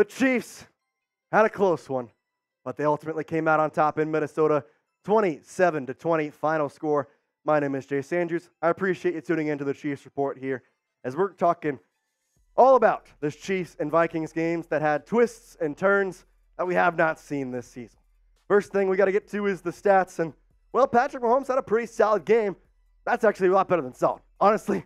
The Chiefs had a close one, but they ultimately came out on top in Minnesota, 27-20 final score. My name is Jay Andrews. I appreciate you tuning into the Chiefs Report here as we're talking all about this Chiefs and Vikings games that had twists and turns that we have not seen this season. First thing we got to get to is the stats, and well, Patrick Mahomes had a pretty solid game. That's actually a lot better than solid. Honestly,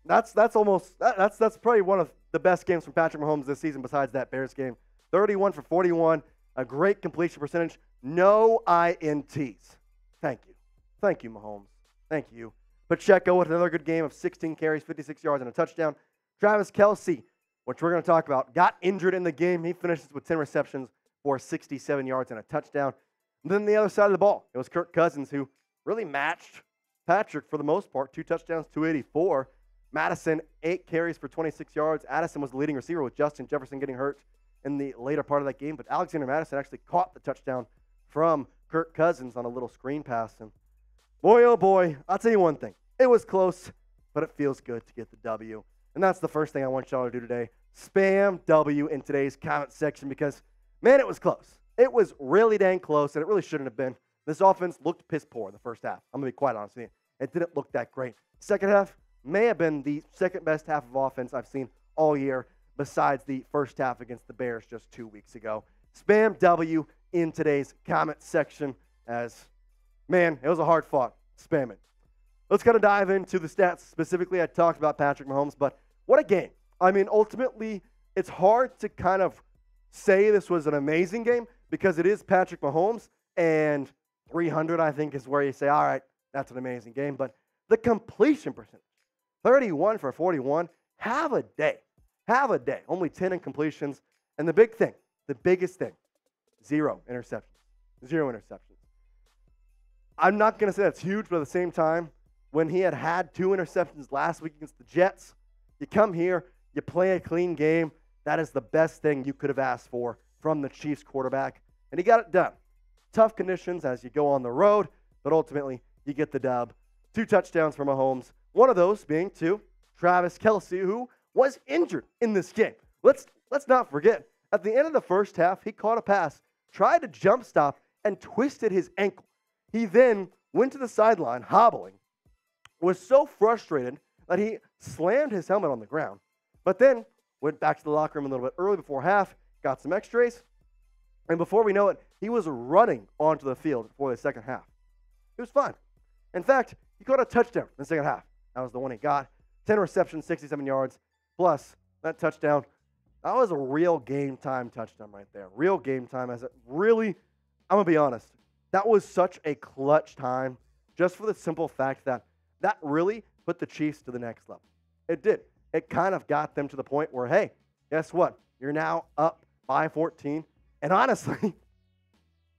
that's probably one of the best games from Patrick Mahomes this season besides that Bears game. 31 for 41, a great completion percentage, no INTs. Thank you, Mahomes. Thank you. Pacheco with another good game of 16 carries, 56 yards, and a touchdown. Travis Kelce, which we're going to talk about, got injured in the game. He finishes with 10 receptions for 67 yards and a touchdown. And then the other side of the ball, it was Kirk Cousins who really matched Patrick for the most part. 2 touchdowns, 284. Madison, 8 carries for 26 yards. Addison was the leading receiver with Justin Jefferson getting hurt in the later part of that game. But Alexander Madison actually caught the touchdown from Kirk Cousins on a little screen pass. And boy, oh boy, I'll tell you one thing. It was close, but it feels good to get the W. And that's the first thing I want y'all to do today. Spam W in today's comment section because, man, it was close. It was really dang close, and it really shouldn't have been. This offense looked piss poor in the first half. I'm going to be quite honest with you. It didn't look that great. Second half may have been the second best half of offense I've seen all year besides the first half against the Bears just 2 weeks ago. Spam W in today's comment section as, man, it was a hard fought. Spam it. Let's kind of dive into the stats. Specifically, I talked about Patrick Mahomes, but what a game. I mean, ultimately, it's hard to kind of say this was an amazing game because it is Patrick Mahomes, and 300, I think, is where you say, all right, that's an amazing game. But the completion percentage, 31 for 41, have a day. Only 10 incompletions. And the big thing, the biggest thing, 0 interceptions. 0 interceptions. I'm not going to say that's huge, but at the same time, when he had 2 interceptions last week against the Jets, you come here, you play a clean game. That is the best thing you could have asked for from the Chiefs quarterback. And he got it done. Tough conditions as you go on the road, but ultimately you get the dub. 2 touchdowns for Mahomes. One of those being to Travis Kelce, who was injured in this game. Let's not forget, at the end of the first half, he caught a pass, tried to jump stop, and twisted his ankle. He then went to the sideline, hobbling, was so frustrated that he slammed his helmet on the ground, but then went back to the locker room a little bit early before half, got some x-rays, and before we know it, he was running onto the field for the second half. It was fine. In fact, he caught a touchdown in the second half. That was the one he got. 10 receptions, 67 yards, plus that touchdown. That was a real game-time touchdown right there. Real game time as it really, I'm going to be honest, that was such a clutch time just for the simple fact that that really put the Chiefs to the next level. It did. It kind of got them to the point where, hey, guess what? You're now up by 14. And honestly,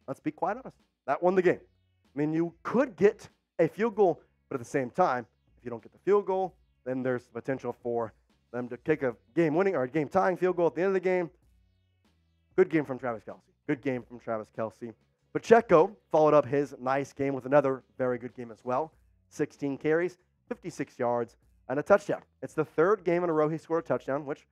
let's be quite honest, that won the game. I mean, you could get a field goal, but at the same time, if you don't get the field goal, then there's the potential for them to kick a game-winning or a game-tying field goal at the end of the game. Good game from Travis Kelce. Good game from Travis Kelce. Pacheco followed up his nice game with another very good game as well. 16 carries, 56 yards, and a touchdown. It's the third game in a row he scored a touchdown, which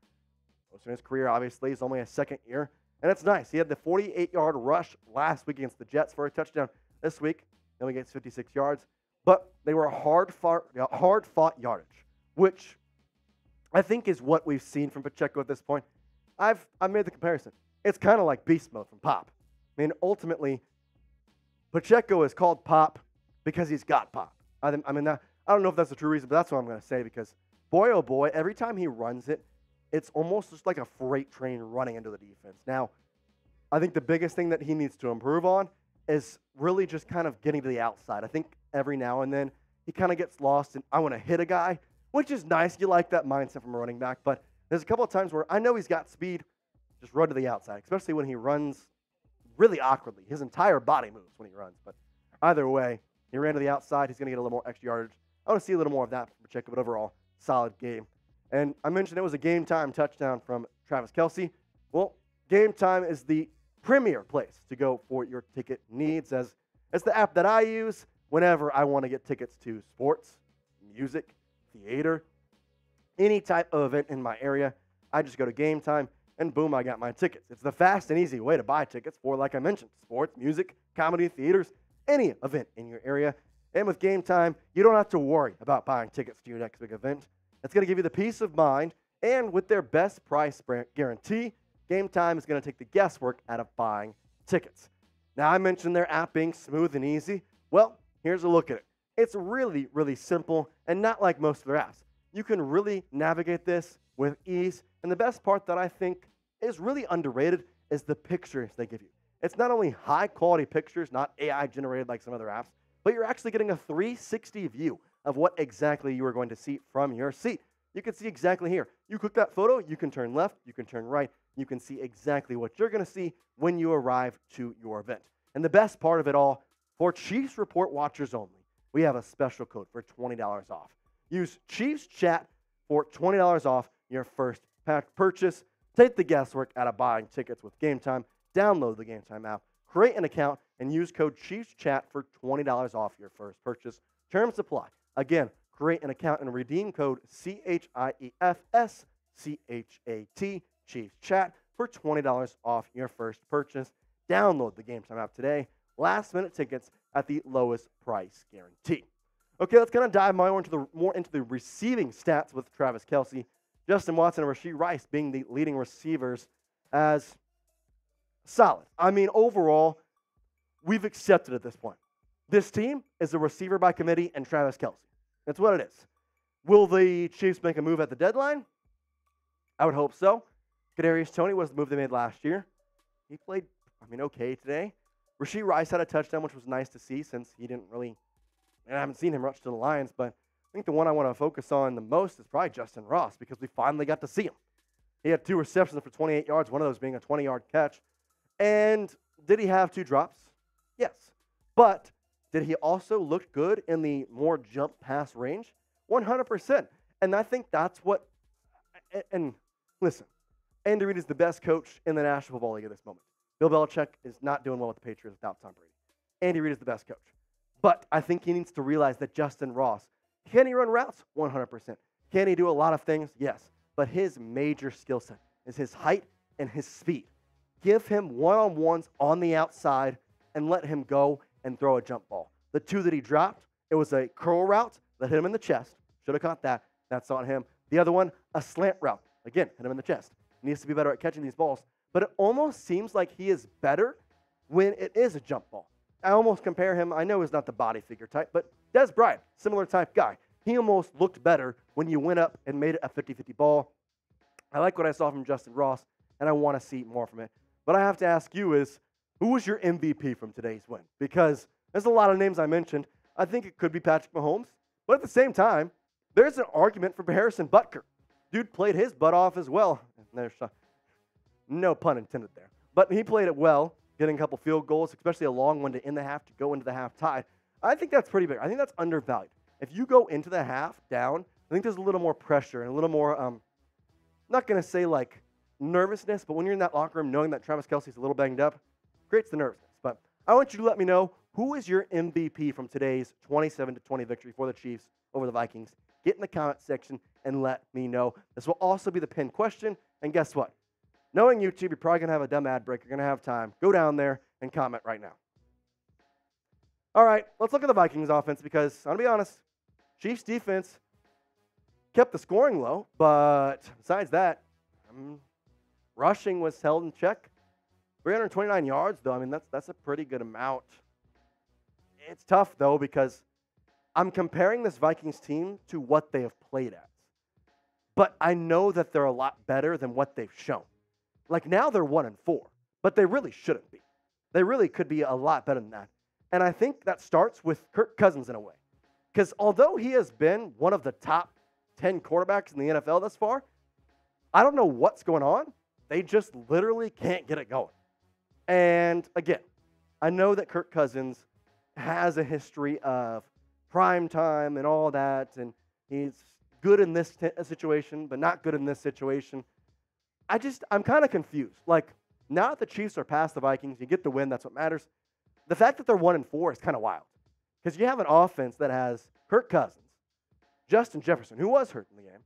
most in his career, obviously, is only a second year. And it's nice. He had the 48-yard rush last week against the Jets for a touchdown. This week, he only gets 56 yards. But they were hard-fought yardage, which I think is what we've seen from Pacheco at this point. I've made the comparison. It's kind of like beast mode from Pop. I mean, ultimately, Pacheco is called Pop because he's got pop. I don't know if that's the true reason, but that's what I'm going to say because, boy, oh boy, every time he runs it, it's almost just like a freight train running into the defense. Now, I think the biggest thing that he needs to improve on is really just kind of getting to the outside. I think every now and then he kind of gets lost and I want to hit a guy, which is nice. You like that mindset from a running back, but there's a couple of times where I know he's got speed, just run to the outside, especially when he runs really awkwardly. His entire body moves when he runs, but either way, he ran to the outside. He's going to get a little more extra yardage. I want to see a little more of that from Pacheco, but overall, solid game. And I mentioned it was a game-time touchdown from Travis Kelce. Well, Game Time is the premier place to go for your ticket needs, as it's the app that I use whenever I want to get tickets to sports, music, theater, any type of event in my area. I just go to Game Time, and boom, I got my tickets. It's the fast and easy way to buy tickets for, like I mentioned, sports, music, comedy, theaters, any event in your area. And with Game Time, you don't have to worry about buying tickets to your next big event. It's going to give you the peace of mind, and with their best price guarantee, Game Time is going to take the guesswork out of buying tickets. Now, I mentioned their app being smooth and easy. Well, here's a look at it. It's really, really simple and not like most of their apps. You can really navigate this with ease, and the best part that I think is really underrated is the pictures they give you. It's not only high-quality pictures, not AI-generated like some other apps, but you're actually getting a 360 view of what exactly you are going to see from your seat. You can see exactly here. You click that photo, you can turn left, you can turn right. You can see exactly what you're going to see when you arrive to your event. And the best part of it all, for Chiefs Report watchers only, we have a special code for $20 off. Use Chiefs Chat for $20 off your first purchase. Take the guesswork out of buying tickets with Game Time. Download the Game Time app, create an account, and use code Chiefs Chat for $20 off your first purchase. Terms apply. Again, create an account and redeem code CHIEFS CHAT Chiefs Chat for $20 off your first purchase. Download the Game Time app today. Last minute tickets at the lowest price guarantee. Okay, let's kind of dive more into the receiving stats with Travis Kelce, Justin Watson, and Rashee Rice being the leading receivers as solid. I mean, overall, we've accepted at this point. This team is a receiver by committee and Travis Kelce. That's what it is. Will the Chiefs make a move at the deadline? I would hope so. Kadarius Toney was the move they made last year. He played, okay today. Rashee Rice had a touchdown, which was nice to see since he didn't really, and I haven't seen him rush to the Lions, but I think the one I want to focus on the most is probably Justin Ross because we finally got to see him. He had 2 receptions for 28 yards, one of those being a 20-yard catch. And did he have 2 drops? Yes. But did he also look good in the more jump pass range? 100%. And I think that's what, and listen, Andy Reid is the best coach in the National Football League at this moment. Bill Belichick is not doing well with the Patriots without Tom Brady. Andy Reid is the best coach. But I think he needs to realize that Justin Ross, can he run routes? 100%. Can he do a lot of things? Yes. But his major skill set is his height and his speed. Give him one-on-ones on the outside and let him go and throw a jump ball. The 2 that he dropped, it was a curl route that hit him in the chest. Should have caught that. That's on him. The other one, a slant route. Again, hit him in the chest. He needs to be better at catching these balls. But it almost seems like he is better when it is a jump ball. I almost compare him, I know he's not the body figure type, but Des Bryant, similar type guy. He almost looked better when you went up and made it a 50-50 ball. I like what I saw from Justin Ross, and I want to see more from it. But I have to ask you is, who was your MVP from today's win? Because there's a lot of names I mentioned. I think it could be Patrick Mahomes. But at the same time, there's an argument for Harrison Butker. Dude played his butt off as well. There's no pun intended there. But he played it well, getting a couple field goals, especially a long one to end the half to go into the half tied. I think that's pretty big. I think that's undervalued. If you go into the half down, I think there's a little more pressure and a little more, I'm not going to say like nervousness, but when you're in that locker room knowing that Travis Kelce's a little banged up, creates the nervousness. But I want you to let me know, who is your MVP from today's 27-20 victory for the Chiefs over the Vikings? Get in the comment section and let me know. This will also be the pinned question. And guess what? Knowing YouTube, you're probably going to have a dumb ad break. You're going to have time. Go down there and comment right now. All right, let's look at the Vikings offense because, I'll be honest, Chiefs defense kept the scoring low, but besides that, rushing was held in check. 329 yards, though. I mean, that's a pretty good amount. It's tough, though, because I'm comparing this Vikings team to what they have played at. But I know that they're a lot better than what they've shown. Like, now they're 1-4, but they really shouldn't be. They really could be a lot better than that. And I think that starts with Kirk Cousins in a way. Because although he has been one of the top 10 quarterbacks in the NFL thus far, I don't know what's going on. They just literally can't get it going. And again, I know that Kirk Cousins has a history of prime time and all that, and he's good in this situation, but not good in this situation. I'm kind of confused. Like, now that the Chiefs are past the Vikings, you get the win, that's what matters. The fact that they're 1-4 is kind of wild. Because you have an offense that has Kirk Cousins, Justin Jefferson, who was hurt in the game,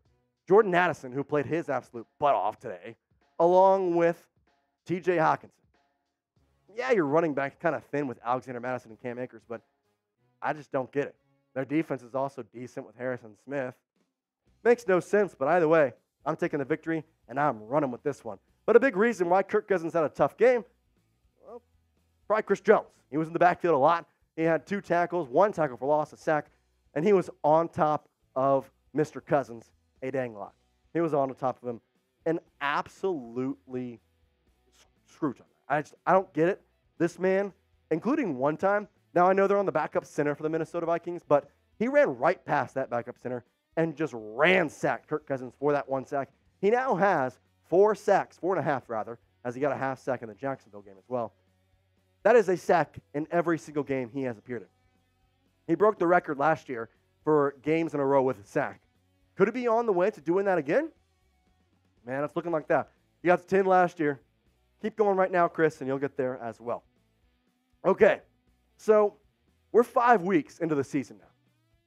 Jordan Addison, who played his absolute butt off today, along with TJ Hawkinson. Yeah, your running back kind of thin with Alexander Madison and Cam Akers, but I just don't get it. Their defense is also decent with Harrison Smith. Makes no sense, but either way, I'm taking the victory, and I'm running with this one. But a big reason why Kirk Cousins had a tough game, well, probably Chris Jones. He was in the backfield a lot. He had 2 tackles, 1 tackle for loss, a sack, and he was on top of Mr. Cousins a dang lot. He was on the top of him and absolutely screwed on that. I don't get it. This man, including one time, now I know they're on the backup center for the Minnesota Vikings, but he ran right past that backup center and just ransacked Kirk Cousins for that 1 sack. He now has 4 sacks, 4.5 rather, as he got a half sack in the Jacksonville game as well. That is a sack in every single game he has appeared in. He broke the record last year for games in a row with a sack. Could it be on the way to doing that again? Man, it's looking like that. You got to 10 last year. Keep going right now, Chris, and you'll get there as well. Okay, so we're 5 weeks into the season now.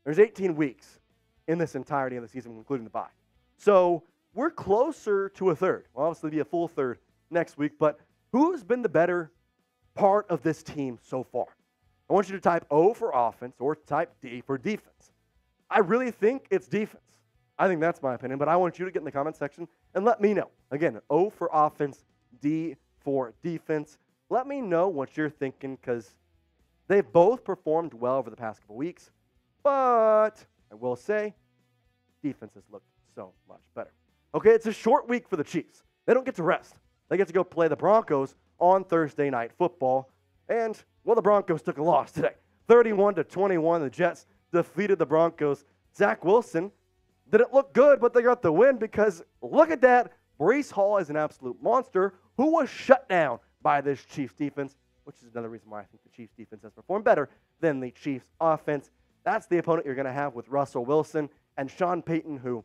There's 18 weeks in this entirety of the season, including the bye. So we're closer to a third. We'll obviously be a full third next week, but who's been the better part of this team so far? I want you to type O for offense or type D for defense. I really think it's defense. I think that's my opinion, but I want you to get in the comment section and let me know. Again, O for offense, D for defense. Let me know what you're thinking because they've both performed well over the past couple weeks, but I will say defense has looked so much better. Okay, it's a short week for the Chiefs. They don't get to rest. They get to go play the Broncos on Thursday Night Football, and, well, the Broncos took a loss today. 31-21, the Jets defeated the Broncos. Zach Wilson didn't look good, but they got the win because, look at that, Breece Hall is an absolute monster who was shut down by this Chiefs defense, which is another reason why I think the Chiefs defense has performed better than the Chiefs offense. That's the opponent you're going to have with Russell Wilson and Sean Payton, who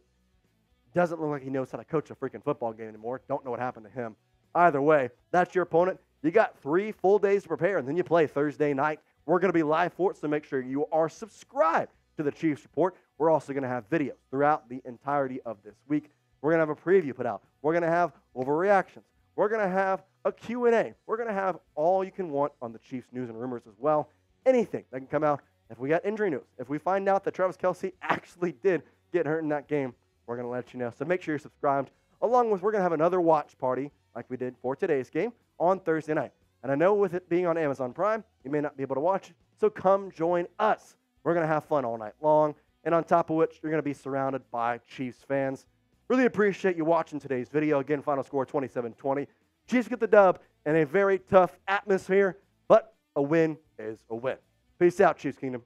doesn't look like he knows how to coach a freaking football game anymore. Don't know what happened to him. Either way, that's your opponent. You got 3 full days to prepare, and then you play Thursday night. We're going to be live for it, so make sure you are subscribed to the Chiefs Report. We're also going to have videos throughout the entirety of this week. We're going to have a preview put out. We're going to have overreactions. We're going to have a Q&A. We're going to have all you can want on the Chiefs news and rumors as well. Anything that can come out. If we got injury news, if we find out that Travis Kelce actually did get hurt in that game, we're going to let you know. So make sure you're subscribed. Along with, we're going to have another watch party like we did for today's game on Thursday night. And I know with it being on Amazon Prime, you may not be able to watch it, so come join us. We're going to have fun all night long, and on top of which, you're going to be surrounded by Chiefs fans. Really appreciate you watching today's video. Again, final score 27-20. Chiefs get the dub in a very tough atmosphere, but a win is a win. Peace out, Chiefs Kingdom.